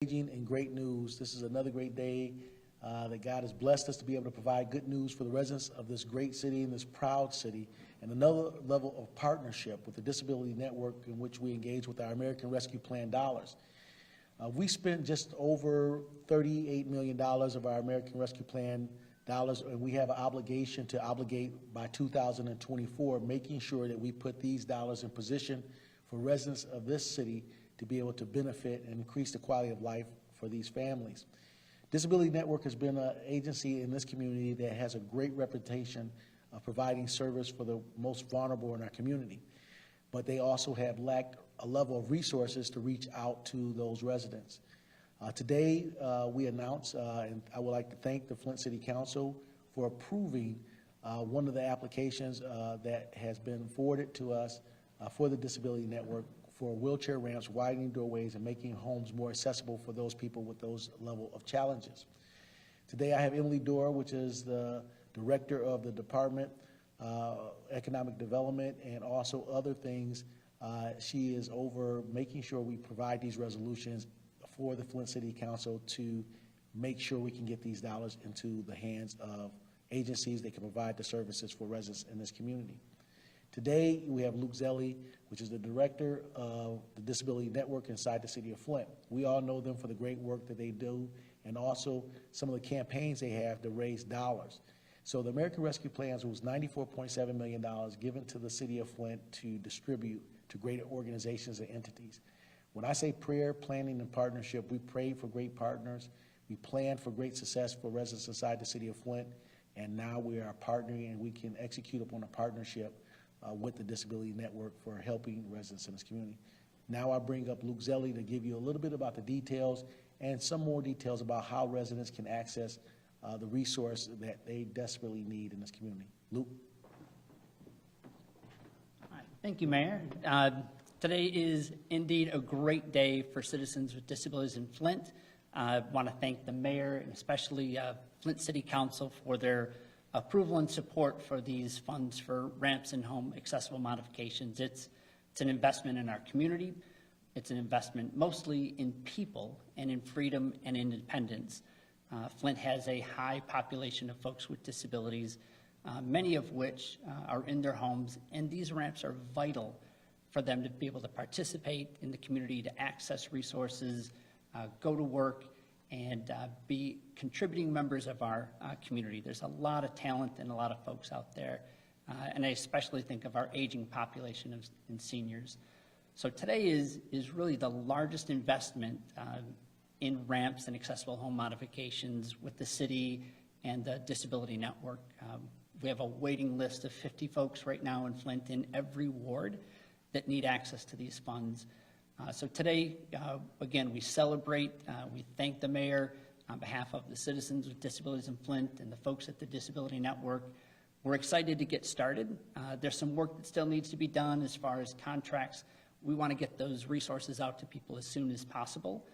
And great news. This is another great day that God has blessed us to be able to provide good news for the residents of this great city and this proud city, and another level of partnership with the Disability Network in which we engage with our American Rescue Plan dollars. We spent just over $38 million of our American Rescue Plan dollars, and we have an obligation to obligate by 2024, making sure that we put these dollars in position for residents of this city to be able to benefit and increase the quality of life for these families. Disability Network has been an agency in this community that has a great reputation of providing service for the most vulnerable in our community, but they also have lacked a level of resources to reach out to those residents. Today, we announce, and I would like to thank the Flint City Council for approving one of the applications that has been forwarded to us for the Disability Network for wheelchair ramps, widening doorways, and making homes more accessible for those people with those level of challenges. Today I have Emily Dorr, which is the director of the Department Economic Development and also other things. She is over making sure we provide these resolutions for the Flint City Council to make sure we can get these dollars into the hands of agencies that can provide the services for residents in this community. Today, we have Luke Zelli, which is the director of the Disability Network inside the city of Flint. We all know them for the great work that they do and also some of the campaigns they have to raise dollars. So the American Rescue Plans was $94.7 million given to the city of Flint to distribute to greater organizations and entities. When I say prayer, planning, and partnership, we pray for great partners. We plan for great success for residents inside the city of Flint, and now we are partnering and we can execute upon a partnership with the Disability Network for helping residents in this community. Now I bring up Luke Zelli to give you a little bit about the details and some more details about how residents can access the resource that they desperately need in this community. Luke? All right. Thank you, Mayor. Today is indeed a great day for citizens with disabilities in Flint. I want to thank the mayor and especially Flint City Council for their approval and support for these funds for ramps and home accessible modifications. It's an investment in our community. It's an investment mostly in people and in freedom and independence. Flint has a high population of folks with disabilities, many of which are in their homes, and these ramps are vital for them to be able to participate in the community, to access resources, go to work, and be contributing members of our community. There's a lot of talent and a lot of folks out there, and I especially think of our aging population and seniors. So today is really the largest investment in ramps and accessible home modifications with the city and the Disability Network. We have a waiting list of 50 folks right now in Flint in every ward that need access to these funds. So today, again, we celebrate, we thank the mayor on behalf of the citizens with disabilities in Flint and the folks at the Disability Network. We're excited to get started. There's some work that still needs to be done as far as contracts. We want to get those resources out to people as soon as possible.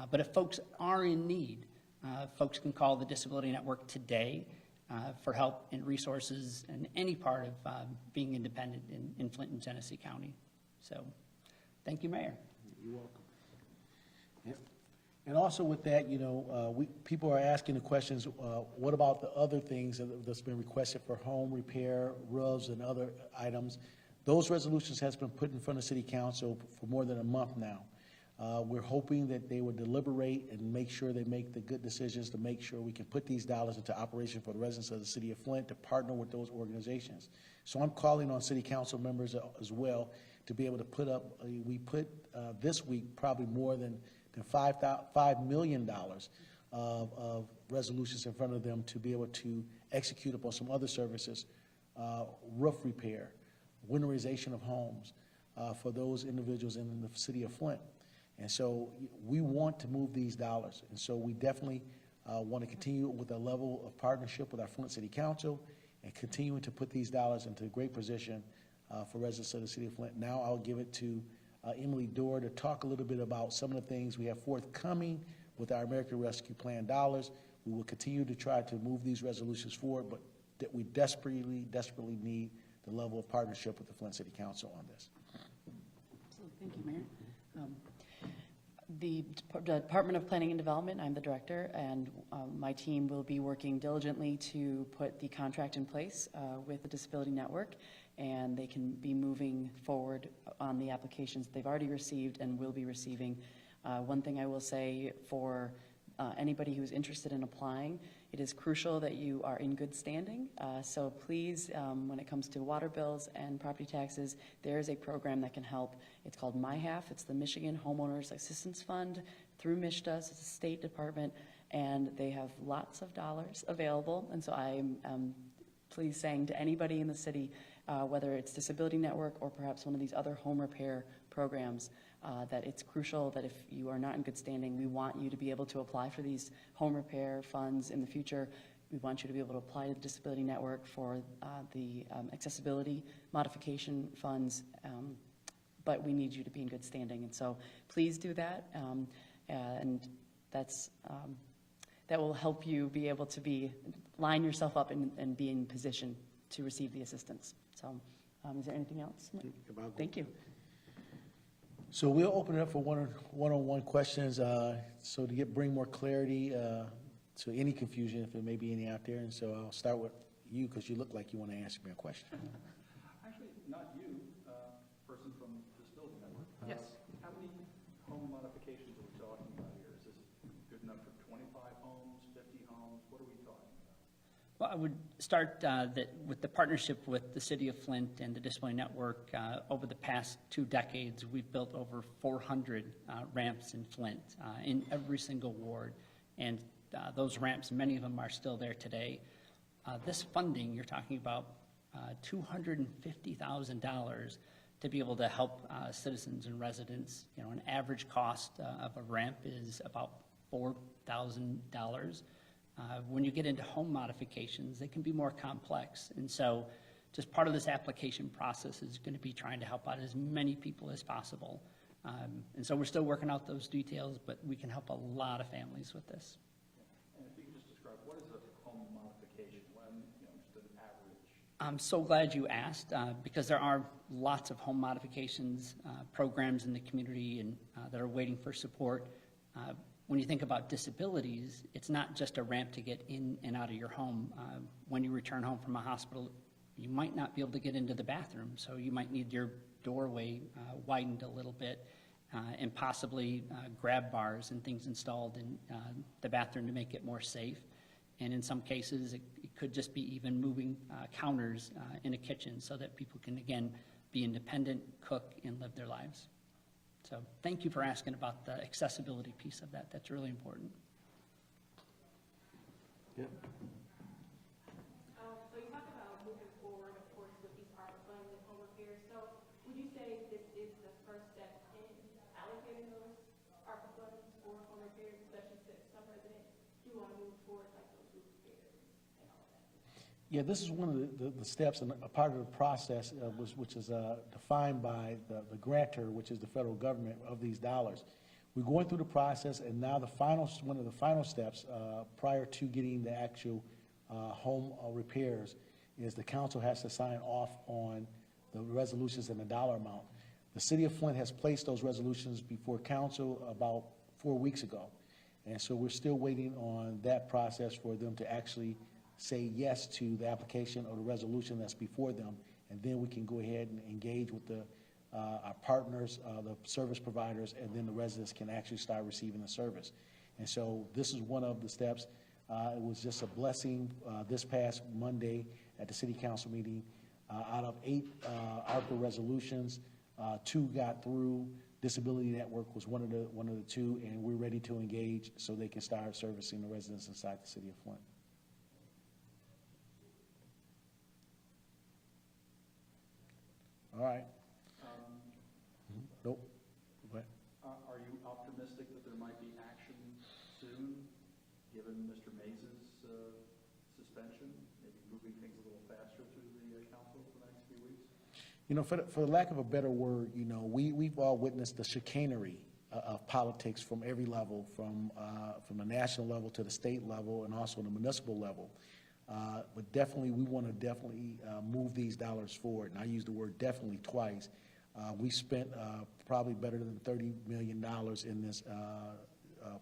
But if folks are in need, folks can call the Disability Network today for help and resources in any part of being independent in Flint and Genesee County. So thank you, Mayor. You're welcome. Yep. And also with that, you know, people are asking the questions, what about the other things that's been requested for home repair, roofs, and other items? Those resolutions has been put in front of City Council for more than a month now. We're hoping that they will deliberate and make sure they make the good decisions to make sure we can put these dollars into operation for the residents of the city of Flint to partner with those organizations. So I'm calling on City Council members as well to be able to put up, we put this week probably more than $5 million of resolutions in front of them to be able to execute upon some other services, roof repair, winterization of homes for those individuals in the city of Flint. And so we want to move these dollars. And so we definitely want to continue with a level of partnership with our Flint City Council and continuing to put these dollars into a great position for residents of the city of Flint. Now I'll give it to Emily Dorr to talk a little bit about some of the things we have forthcoming with our American Rescue Plan dollars. We will continue to try to move these resolutions forward, but that we desperately need the level of partnership with the Flint City Council on this. So, thank you, Mayor. The Department of Planning and Development, I'm the director, and my team will be working diligently to put the contract in place with the Disability Network, and they can be moving forward on the applications they've already received and will be receiving. One thing I will say for anybody who's interested in applying, it is crucial that you are in good standing. So please, when it comes to water bills and property taxes, there is a program that can help. It's called MyHalf. It's the Michigan Homeowners Assistance Fund through MISHDA. It's a state department, and they have lots of dollars available. And so I'm please saying to anybody in the city, whether it's Disability Network or perhaps one of these other home repair programs, that it's crucial that if you are not in good standing, we want you to be able to apply for these home repair funds in the future. We want you to be able to apply to the Disability Network for the accessibility modification funds, but we need you to be in good standing. And so please do that, and that's, that will help you be able to line yourself up and be in position to receive the assistance. So is there anything else? Thank you. So we'll open it up for one-on-one questions, so to bring more clarity to any confusion, if there may be any out there. And so I'll start with you, because you look like you want to answer me a question. Actually, not you, person from Disability Network. Yes. How many home modifications are we talking about here? Is this good enough for 25 homes, 50 homes? What are we talking about? Well, I would start with the partnership with the City of Flint and the Disability Network. Over the past 2 decades, we've built over 400 ramps in Flint in every single ward. And those ramps, many of them are still there today. This funding, you're talking about $250,000 to be able to help citizens and residents. You know, an average cost of a ramp is about $4,000. When you get into home modifications, they can be more complex. And so just part of this application process is going to be trying to help out as many people as possible. And so we're still working out those details, but we can help a lot of families with this. And if you could just describe, what is a home modification? Just an average. I'm so glad you asked, because there are lots of home modifications programs in the community and that are waiting for support. When you think about disabilities, it's not just a ramp to get in and out of your home. When you return home from a hospital, you might not be able to get into the bathroom, so you might need your doorway widened a little bit, and possibly grab bars and things installed in the bathroom to make it more safe. And in some cases, it could just be even moving counters in a kitchen so that people can, again, be independent, cook, and live their lives. So thank you for asking about the accessibility piece of that. That's really important. Yep. So you talk about moving forward, of course, with these ARPA funds and home repairs. So would you say this is the first step in allocating those ARPA funds for home repairs, especially since some residents do want to move towards like those roof repairs and all of that? Yeah, this is one of the steps and a part of the process which is defined by the grantor, which is the federal government of these dollars. We're going through the process, and now one of the final steps prior to getting the actual home repairs is the council has to sign off on the resolutions and the dollar amount. The City of Flint has placed those resolutions before council about 4 weeks ago, and so we're still waiting on that process for them to actually say yes to the application or the resolution that's before them, and then we can go ahead and engage with our partners, the service providers, and then the residents can actually start receiving the service. And so this is one of the steps. It was just a blessing this past Monday at the city council meeting. Out of 8 ARPA resolutions, 2 got through. Disability Network was one of the 2, and we're ready to engage so they can start servicing the residents inside the city of Flint. All right. Nope. Go ahead. Are you optimistic that there might be action soon, given Mr. Mays' suspension, maybe moving things a little faster through the council for the next few weeks? You know, for the lack of a better word, you know, we've all witnessed the chicanery of politics from every level, from the national level to the state level and also the municipal level. But definitely, we want to move these dollars forward. And I use the word definitely twice. We spent probably better than $30 million in this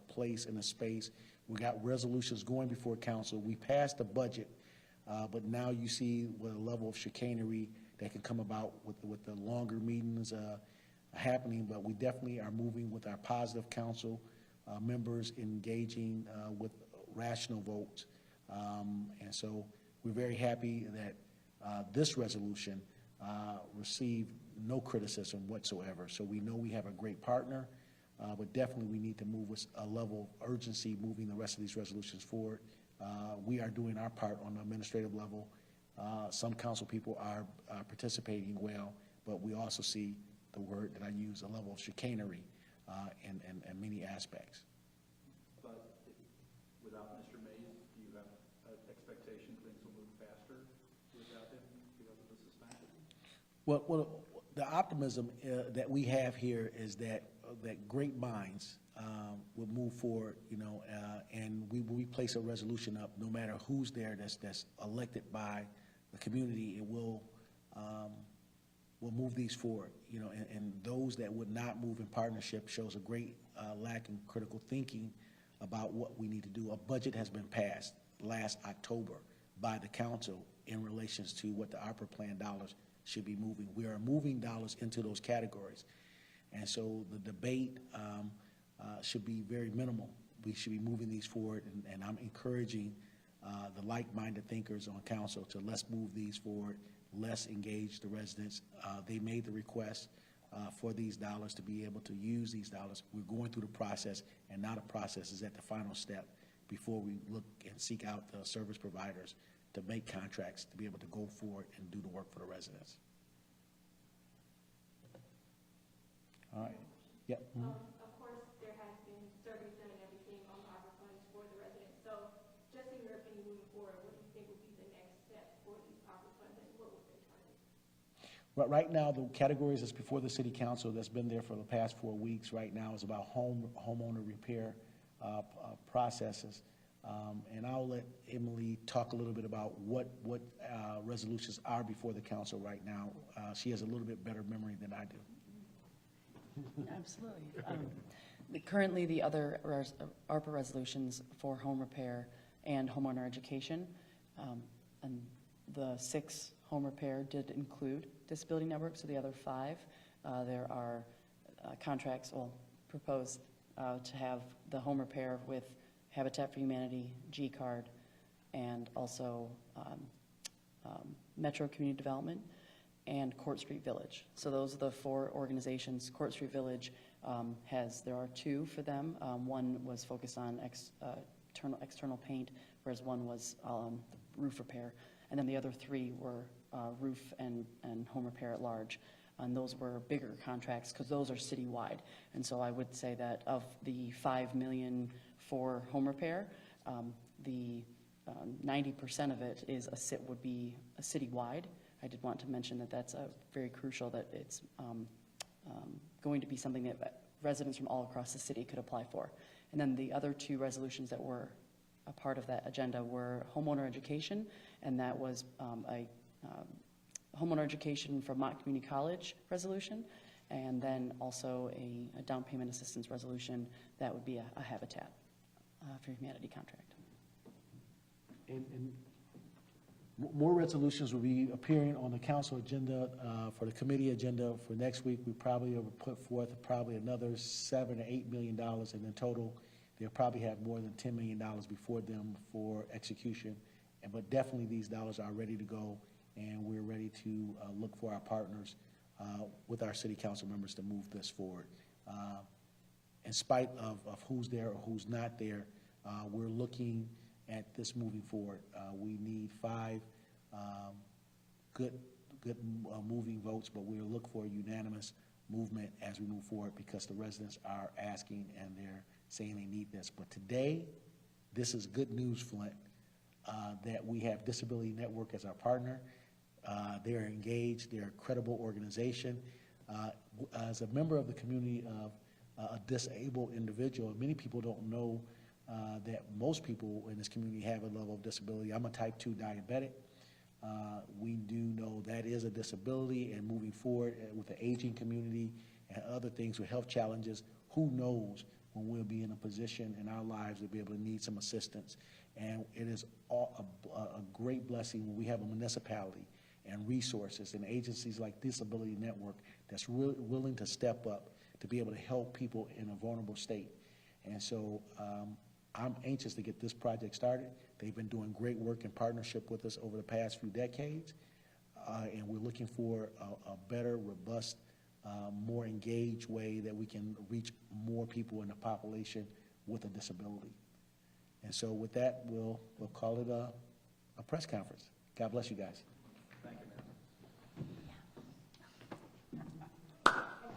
place, in this space. We got resolutions going before council. We passed the budget, but now you see what a level of chicanery that can come about with the longer meetings happening. But we definitely are moving with our positive council members, engaging with rational votes. And so we're very happy that this resolution received no criticism whatsoever. So we know we have a great partner, but definitely we need to move with a level of urgency moving the rest of these resolutions forward. We are doing our part on the administrative level. Some council people are participating well, but we also see the word that I use, a level of chicanery in many aspects. But without Mr. Mays, do you have an expectation things will move faster without him because of the suspension? Well, the optimism that we have here is that great minds will move forward, and we place a resolution up, no matter who's there that's elected by the community, it will move these forward, and those that would not move in partnership shows a great lack in critical thinking about what we need to do. A budget has been passed last October by the council in relations to what the ARPA plan dollars should be moving. We are moving dollars into those categories. And so the debate should be very minimal. We should be moving these forward, and I'm encouraging the like-minded thinkers on council to let's move these forward, let's engage the residents. They made the request for these dollars to be able to use these dollars. We're going through the process, and now the process is at the final step before we look and seek out the service providers to make contracts to be able to go forward and do the work for the residents. All right. Yep. Of course, there has been surveys done and everything on the ARPA funds for the residents. So just in your opinion moving forward, what do you think would be the next step for these ARPA funds and what would they target? Right now, the categories that's before the city council that's been there for the past 4 weeks right now is about homeowner repair processes. And I'll let Emily talk a little bit about what resolutions are before the council right now. She has a little bit better memory than I do. Absolutely. Currently, the other ARPA resolutions for home repair and homeowner education, and the 6 home repair did include disability network, so the other 5, there are contracts, proposed to have the home repair with Habitat for Humanity, G-Card, and also Metro Community Development and Court Street Village. So those are the 4 organizations. Court Street Village there are 2 for them. One was focused on external paint, whereas one was roof repair. And then the other 3 were roof and home repair at large. And those were bigger contracts because those are citywide. And so I would say that of the $5 million for home repair, the 90% of it would be a citywide. I did want to mention that that's very crucial, that it's going to be something that residents from all across the city could apply for. And then the other 2 resolutions that were a part of that agenda were homeowner education, and that was a homeowner education for Mott Community College resolution, and then also a down payment assistance resolution that would be a Habitat for Humanity contract. And more resolutions will be appearing on the council agenda, for the committee agenda for next week. We probably will put forth another $7 or $8 million, and in total, they'll probably have more than $10 million before them for execution. But definitely these dollars are ready to go, and we're ready to look for our partners with our city council members to move this forward. In spite of who's there or who's not there, we're looking at this moving forward. We need 5 good moving votes, but we'll look for a unanimous movement as we move forward because the residents are asking and they're saying they need this. But today, this is good news, Flint, that we have Disability Network as our partner. They're engaged, they're a credible organization. As a member of the community of a disabled individual, many people don't know that most people in this community have a level of disability. I'm a type 2 diabetic. We do know that is a disability, and moving forward with the aging community and other things with health challenges, who knows when we'll be in a position in our lives to be able to need some assistance. And it is a great blessing when we have a municipality and resources and agencies like Disability Network that's willing to step up to be able to help people in a vulnerable state. And so I'm anxious to get this project started. They've been doing great work in partnership with us over the past few decades, and we're looking for a better, robust, more engaged way that we can reach more people in the population with a disability. And so with that, we'll call it a press conference. God bless you guys.